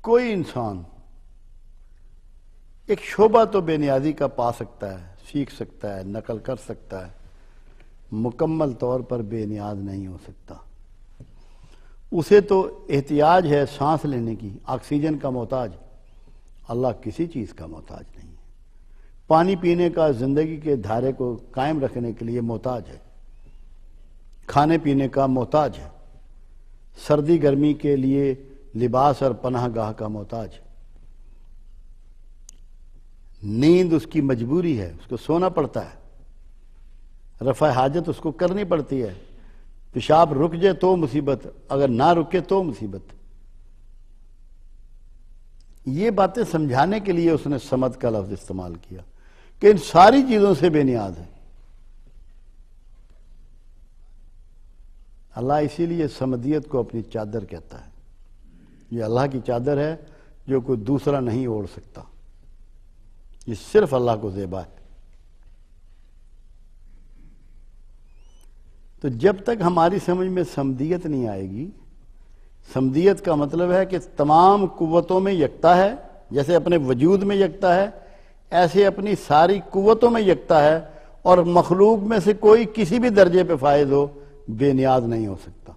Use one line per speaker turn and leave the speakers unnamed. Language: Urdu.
کوئی انسان ایک شعبہ تو بے نیازی کا پا سکتا ہے، سیکھ سکتا ہے، نقل کر سکتا ہے، مکمل طور پر بے نیاز نہیں ہو سکتا۔ اسے تو احتیاج ہے سانس لینے کی، آکسیجن کا محتاج۔ اللہ کسی چیز کا محتاج نہیں ہے۔ پانی پینے کا زندگی کے دھارے کو قائم رکھنے کے لیے محتاج ہے، کھانے پینے کا محتاج ہے، سردی گرمی کے لیے لباس اور پناہ گاہ کا محتاج ہے۔ نیند اس کی مجبوری ہے، اس کو سونا پڑتا ہے، رفع حاجت اس کو کرنی پڑتی ہے، پیشاب رک جائے تو مصیبت، اگر نہ رکے تو مصیبت۔ یہ باتیں سمجھانے کے لیے اس نے صمد کا لفظ استعمال کیا کہ ان ساری چیزوں سے بے نیاز ہے۔ اللہ اسی لیے صمدیت کو اپنی چادر کہتا ہے۔ یہ اللہ کی چادر ہے جو کوئی دوسرا نہیں اوڑھ سکتا، یہ صرف اللہ کو زیبا ہے۔ تو جب تک ہماری سمجھ میں صمدیت نہیں آئے گی، صمدیت کا مطلب ہے کہ تمام قوتوں میں یکتا ہے، جیسے اپنے وجود میں یکتا ہے ایسے اپنی ساری قوتوں میں یکتا ہے، اور مخلوق میں سے کوئی کسی بھی درجے پہ فائز ہو بے نیاز نہیں ہو سکتا۔